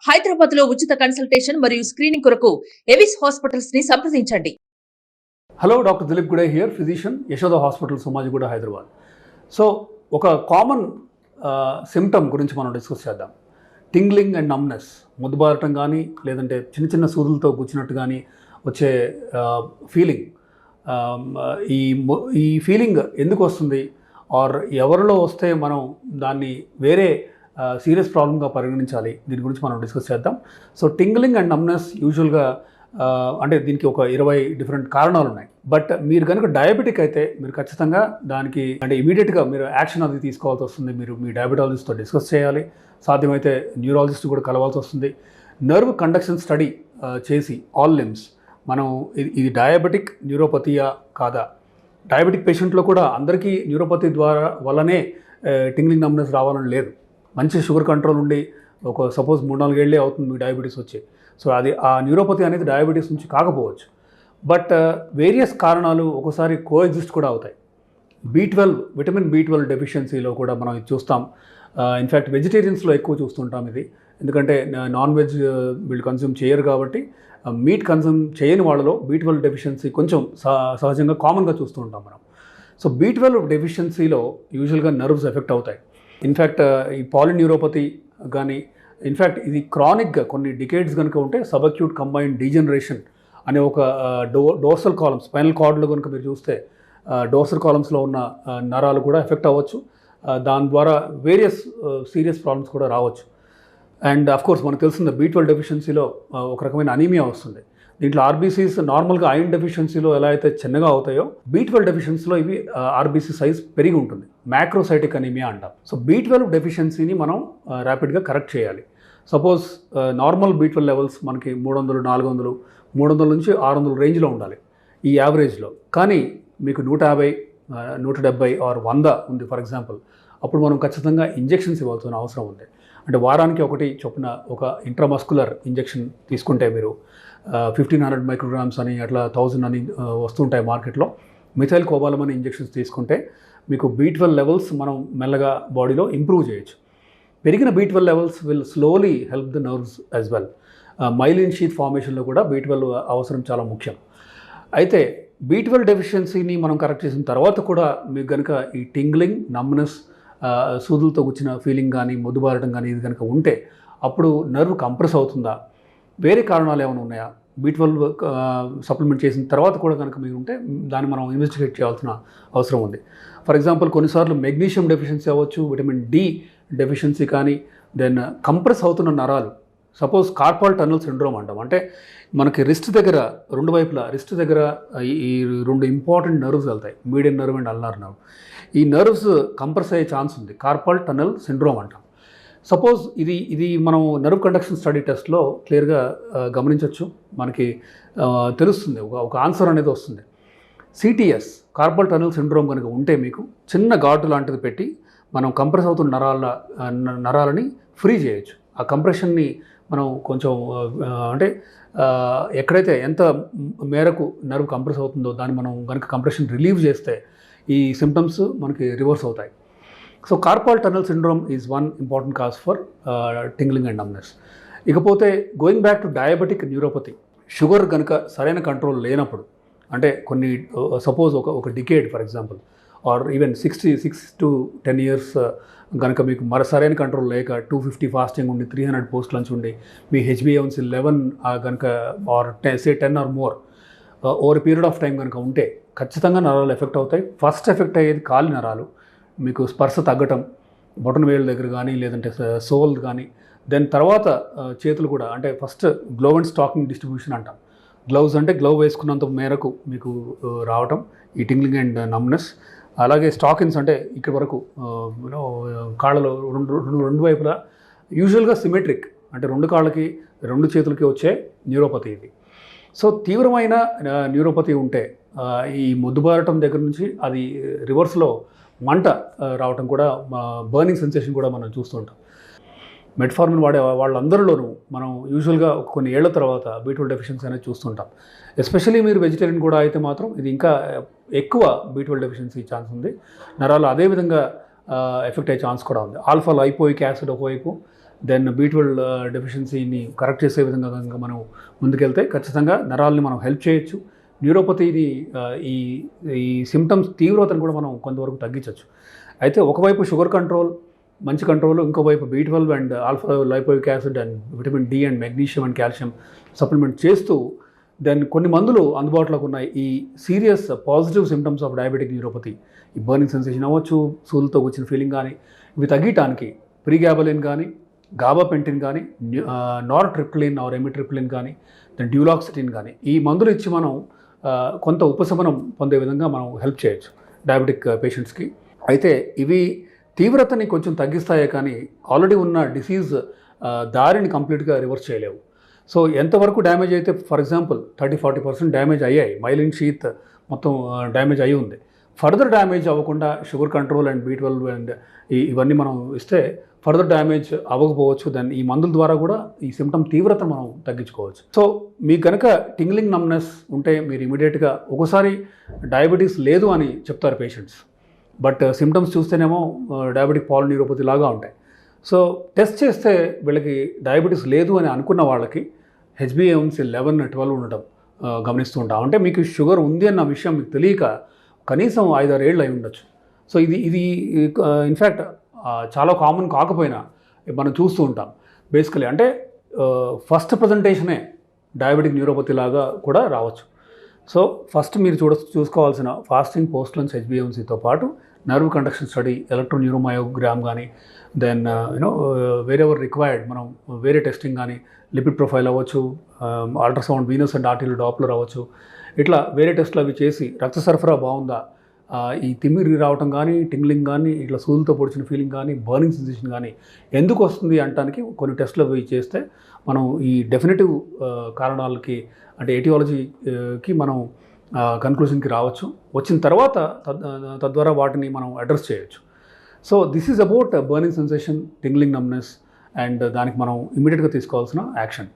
హైదరాబాద్ లో ఉచిత కన్సల్టేషన్ మరియు స్క్రీనింగ్ కొరకు ఎవిస్ హాస్పిటల్స్ ని సంప్రదించండి. Hello, doctor Dilip Gude here, physician, Yashoda hospital, Somajiguda, Hyderabad. So ఒక కామన్ సిమ్టమ్ గురించి మనం డిస్కస్ చేద్దాం. టింగ్లింగ్ అండ్ నమ్నెస్, ముద్దుబారటం కానీ లేదంటే చిన్న చిన్న సూదులతో గుచ్చినట్టు కానీ వచ్చే ఫీలింగ్. ఈ ఫీలింగ్ ఎందుకు వస్తుంది, ఆర్ ఎవరిలో వస్తే మనం దాన్ని వేరే సీరియస్ ప్రాబ్లమ్గా పరిగణించాలి, దీని గురించి మనం డిస్కస్ చేద్దాం. సో టింగ్లింగ్ అండ్ నమ్నెస్ యూజువల్గా అంటే దీనికి ఒక 20 డిఫరెంట్ కారణాలు ఉన్నాయి. బట్ మీరు కనుక డయాబెటిక్ అయితే మీరు ఖచ్చితంగా దానికి అంటే ఇమీడియట్గా మీరు యాక్షన్ అది తీసుకోవాల్సి వస్తుంది. మీరు మీ డయాబెటాలజిస్ట్తో డిస్కస్ చేయాలి, సాధ్యమైతే న్యూరాలజిస్ట్ కూడా కలవాల్సి వస్తుంది. నర్వ్ కండక్షన్ స్టడీ చేసి ఆల్ లిమ్స్ మనం ఇది డయాబెటిక్ న్యూరోపతియా కాదా, డయాబెటిక్ పేషెంట్లో కూడా అందరికీ న్యూరోపతి వల్లనే టింగ్లింగ్ నమ్నెస్ రావాలని లేదు. మంచి షుగర్ కంట్రోల్ ఉండి ఒక సపోజ్ 3-4 ఏళ్ళే అవుతుంది మీకు డయాబెటీస్ వచ్చి, సో అది ఆ న్యూరోపతి అనేది డయాబెటీస్ నుంచి కాకపోవచ్చు. బట్ వేరియస్ కారణాలు ఒక్కోసారి కోఎగ్జిస్ట్ కూడా అవుతాయి. విటమిన్ B12 డెఫిషియన్సీలో కూడా మనం ఇది చూస్తాం. ఇన్ఫ్యాక్ట్ వెజిటేరియన్స్లో ఎక్కువ చూస్తుంటాం ఇది, ఎందుకంటే నాన్ వెజ్ వీళ్ళు కన్జ్యూమ్ చేయరు కాబట్టి. మీట్ కన్జ్యూమ్ చేయని వాళ్ళలో B12 డెఫిషియన్సీ కొంచెం సహజంగా కామన్గా చూస్తూ ఉంటాం మనం. సో B12 డెఫిషియన్సీలో యూజువల్గా నర్వ్స్ ఎఫెక్ట్ అవుతాయి. ఇన్ఫ్యాక్ట్ ఈ పాలిన్యూరోపతి కానీ, ఇన్ఫ్యాక్ట్ ఇది క్రానిక్గా కొన్ని డికేడ్స్ కనుక ఉంటే సబ్అక్యూట్ కంబైన్డ్ డీజనరేషన్ అనే ఒక డోర్సల్ కాలమ్స్, స్పైనల్ కార్డ్లో కనుక మీరు చూస్తే డోర్సల్ కాలమ్స్లో ఉన్న నరాలు కూడా ఎఫెక్ట్ అవ్వచ్చు. దాని ద్వారా వేరియస్ సీరియస్ ప్రాబ్లమ్స్ కూడా రావచ్చు. అండ్ అఫ్కోర్స్ మనకు తెలిసింది B12 డెఫిషియన్సీలో ఒక రకమైన అనీమియా వస్తుంది. దీంట్లో ఆర్బీసీస్ నార్మల్గా ఐరన్ డెఫిషియన్సీలో ఎలా అయితే చిన్నగా అవుతాయో, B12 డెఫిషియన్సీలో ఇవి ఆర్బీసీ సైజ్ పెరిగి ఉంటుంది. మ్యాక్రోసైటిక్ అనీమియా అంటాం. సో B12 డెఫిషియన్సీని మనం ర్యాపిడ్గా కరెక్ట్ చేయాలి. సపోజ్ నార్మల్ B12 లెవెల్స్ మనకి 300, 400, 300 నుంచి 600 రేంజ్లో ఉండాలి ఈ యావరేజ్లో. కానీ మీకు 150, 170 ఆర్ 100 ఉంది ఫర్ ఎగ్జాంపుల్, అప్పుడు మనం ఖచ్చితంగా ఇంజెక్షన్స్ ఇవ్వాల్సిన అవసరం ఉంది. అంటే వారానికి ఒకటి చొప్పున ఒక ఇంట్రామస్కులర్ ఇంజెక్షన్ తీసుకుంటే మీరు 1500 మైక్రోగ్రామ్స్ అని అట్లా 1000 అని వస్తుంటాయి మార్కెట్లో. మిథైల్ కోబాలమని ఇంజెక్షన్స్ తీసుకుంటే మీకు B12 లెవెల్స్ మనం మెల్లగా బాడీలో ఇంప్రూవ్ చేయొచ్చు. పెరిగిన B12 levels will slowly help the nerves as well. Myelin sheath ఫార్మేషన్లో కూడా B12 అవసరం చాలా ముఖ్యం. అయితే B12 డెఫిషియన్సీని మనం కరెక్ట్ చేసిన తర్వాత కూడా మీకు కనుక ఈ టింగ్లింగ్, నమ్నెస్, సూదులతో కూర్చిన ఫీలింగ్ కానీ, మొద్దుబారటం కానీ ఇది కనుక ఉంటే అప్పుడు నర్వ్ కంప్రెస్ అవుతుందా, వేరే కారణాలు ఏమైనా ఉన్నాయా, B12 సప్లిమెంట్ చేసిన తర్వాత కూడా కనుక మీరు ఉంటే దాన్ని మనం ఇన్వెస్టిగేట్ చేయాల్సిన అవసరం ఉంది. ఫర్ ఎగ్జాంపుల్ కొన్నిసార్లు మెగ్నీషియం డెఫిషియన్సీ అవ్వచ్చు, విటమిన్ D డెఫిషియన్సీ కానీ, దెన్ కంప్రెస్ అవుతున్న నరాలు, సపోజ్ కార్పల్ టన్నల్ సిండ్రోమ్ అంటాం. అంటే మనకి రిస్ట్ దగ్గర రెండు వైపులా రిస్ట్ దగ్గర ఈ 2 ఇంపార్టెంట్ నర్వ్స్ వెళ్తాయి, median nerve and ulnar nerve. ఈ నర్వ్స్ కంప్రెస్ అయ్యే ఛాన్స్ ఉంది, కార్పల్ టన్నల్ సిండ్రోమ్ అంటాం. సపోజ్ ఇది మనం నర్వ్ కండక్షన్ స్టడీ టెస్ట్లో క్లియర్గా గమనించవచ్చు. మనకి తెలుస్తుంది, ఒక ఆన్సర్ అనేది వస్తుంది. CTS, కార్పల్ టన్నల్ సిండ్రోమ్ కనుక ఉంటే మీకు చిన్న ఘాటు లాంటిది పెట్టి మనం కంప్రెస్ అవుతున్న నరాలని ఫ్రీ చేయొచ్చు. ఆ కంప్రెషన్ని మనం కొంచెం అంటే ఎక్కడైతే ఎంత మేరకు నర్వ్ కంప్రెస్ అవుతుందో దాన్ని మనం కనుక కంప్రెషన్ రిలీవ్ చేస్తే ఈ సిమ్టమ్స్ మనకి రివర్స్ అవుతాయి. So carpal tunnel syndrome is one important cause for tingling and numbness. ఇకపోతే going back to diabetic neuropathy, sugar కనుక సరైన కంట్రోల్ లేనప్పుడు, అంటే కొన్ని సపోజ్ ఒక decade for example, or even 6 to 10 years కనుక మీకు సరైన కంట్రోల్ లేక 250 ఫాస్టింగ్ ఉండి 300 పోస్ట్ లంచ్ ఉండి మీ HbA1c 11 కనుక or 10 or more over period of time కనుక ఉంటే ఖచ్చితంగా నరాలు ఎఫెక్ట్ అవుతాయి. ఫస్ట్ ఎఫెక్ట్ అయ్యేది కాలి నరాలు, మీకు స్పర్శ తగ్గటం బొటన వేళ్ళ దగ్గర కానీ లేదంటే సోల్ కానీ, దెన్ తర్వాత చేతులు కూడా, అంటే first glove and stocking distribution అంటాం. గ్లౌజ్ అంటే గ్లవ్ వేసుకున్నంత మేరకు మీకు రావటం ఈ టింగ్లింగ్ అండ్ నమ్నెస్. అలాగే స్టాకిన్స్ అంటే ఇక్కడ వరకు కాళ్ళలో రెండు వైపులా యూజువల్గా సిమెట్రిక్, అంటే 2 కాళ్ళకి 2 చేతులకి వచ్చే న్యూరోపతి ఇది. సో తీవ్రమైన న్యూరోపతి ఉంటే ఈ మొద్దుబారటం దగ్గర నుంచి అది రివర్స్లో మంట రావటం కూడా, బర్నింగ్ సెన్సేషన్ కూడా మనం చూస్తుంటాం. మెట్ఫార్మిన్ వాడే వాళ్ళందరిలోనూ మనం యూజువల్గా కొన్ని ఏళ్ల తర్వాత B12 డెఫిషియన్సీ అనేది చూస్తుంటాం. ఎస్పెషల్లీ మీరు వెజిటేరియన్ కూడా అయితే మాత్రం ఇది ఇంకా ఎక్కువ B12 డెఫిషియన్సీ ఛాన్స్ ఉంది. నరాలు అదేవిధంగా ఎఫెక్ట్ అయ్యే ఛాన్స్ కూడా ఉంది. ఆల్ఫా లైపోయిక్ యాసిడ్ ఒకవైపు, దెన్ B12 డెఫిషియన్సీని కరెక్ట్ చేసే విధంగా కనుక మనం ముందుకెళ్తే ఖచ్చితంగా నరాలని మనం హెల్ప్ చేయొచ్చు. న్యూరోపతిని ఈ ఈ సిమ్టమ్స్ తీవ్రతను కూడా మనం కొంతవరకు తగ్గించవచ్చు. అయితే ఒకవైపు షుగర్ కంట్రోల్ మంచి కంట్రోల్, ఇంకోవైపు B12 and alpha lipoic acid and vitamin D and magnesium and calcium supplement చేస్తూ దెన్ కొన్ని మందులు అందుబాటులోకి ఉన్నాయి. ఈ serious positive symptoms of diabetic neuropathy, ఈ బర్నింగ్ సెన్సేషన్ అవ్వచ్చు, సూలుతో వచ్చిన ఫీలింగ్ కానీ, ఇవి తగ్గటానికి ప్రీగాబలిన్ కానీ, గాబాపెంటిన్ కానీ, నార్ట్రిప్టిలిన్ ఆర్ ఎమిట్రిప్టిలిన్ కానీ, దెన్ డ్యూలాక్సిటిన్ కానీ ఈ మందులు ఇచ్చి మనం కొంత ఉపశమనం పొందే విధంగా మనం హెల్ప్ చేయొచ్చు డయాబెటిక్ పేషెంట్స్కి. అయితే ఇవి తీవ్రతని కొంచెం తగ్గిస్తాయే కానీ ఆల్రెడీ ఉన్న డిసీజ్ దారిని కంప్లీట్గా రివర్స్ చేయలేవు. సో ఎంతవరకు డ్యామేజ్ అయితే, ఫర్ ఎగ్జాంపుల్ 30-40% డ్యామేజ్ అయ్యాయి, మైలిన్ షీత్ మొత్తం డ్యామేజ్ అయ్యి ఉంది. ఫర్దర్ డ్యామేజ్ అవ్వకుండా sugar control and B12 and ఇవన్నీ మనం ఇస్తే ఫర్దర్ డ్యామేజ్ అవ్వకపోవచ్చు. దాన్ని ఈ మందుల ద్వారా కూడా ఈ సిమ్టమ్ తీవ్రత మనం తగ్గించుకోవచ్చు. సో మీకు కనుక టింగ్లింగ్ నమ్నెస్ ఉంటే మీరు ఇమీడియట్గా, ఒకసారి డయాబెటీస్ లేదు అని చెప్తారు పేషెంట్స్, బట్ సిమ్టమ్స్ చూస్తేనేమో డయాబెటిక్ పాలిన్యూరోపతి లాగా ఉంటాయి. సో టెస్ట్ చేస్తే వీళ్ళకి డయాబెటీస్ లేదు అని అనుకున్న వాళ్ళకి HbA1c 11-12 ఉండటం గమనిస్తూ ఉంటాం. అంటే మీకు షుగర్ ఉంది అన్న విషయం మీకు తెలియక కనీసం 5-6 ఏళ్ళు అయి ఉండొచ్చు. సో ఇది ఇన్ఫ్యాక్ట్ చాలా కామన్ కాకపోయినా మనం చూస్తూ ఉంటాం బేసికలీ. అంటే ఫస్ట్ ప్రజెంటేషనే డయాబెటిక్ న్యూరోపతి లాగా కూడా రావచ్చు. సో ఫస్ట్ మీరు చూసుకోవాల్సిన ఫాస్టింగ్, పోస్ట్ లంచ్ HbA1cతో పాటు నర్వ్ కండక్షన్ స్టడీ, ఎలక్ట్రోన్యూరోమయోగ్రామ్ కానీ, దెన్ వేరెవర్ రిక్వైర్డ్ మనం వేరే టెస్టింగ్ కానీ, లిపిడ్ ప్రొఫైల్ అవ్వచ్చు, ultrasound, Venus and arterial Doppler అవ్వచ్చు, ఇట్లా వేరే టెస్టులు అవి చేసి రక్త సరఫరా బాగుందా, ఈ తిమ్మిరి రావటం కానీ, టింగ్లింగ్ కానీ, ఇట్లా సూదులతో పొడిచిన ఫీలింగ్ కానీ, బర్నింగ్ సెన్సేషన్ కానీ ఎందుకు వస్తుంది అంటానికి కొన్ని టెస్టులు అవి చేస్తే మనం ఈ డెఫినెటివ్ కారణాలకి, అంటే ఎటియాలజీకి మనం కన్క్లూజన్కి రావచ్చు. వచ్చిన తర్వాత తద్వారా వాటిని మనం అడ్రస్ చేయొచ్చు. So this is about burning sensation, tingling numbness and దానికి మనం ఇమీడియట్గా తీసుకోవాల్సిన యాక్షన్.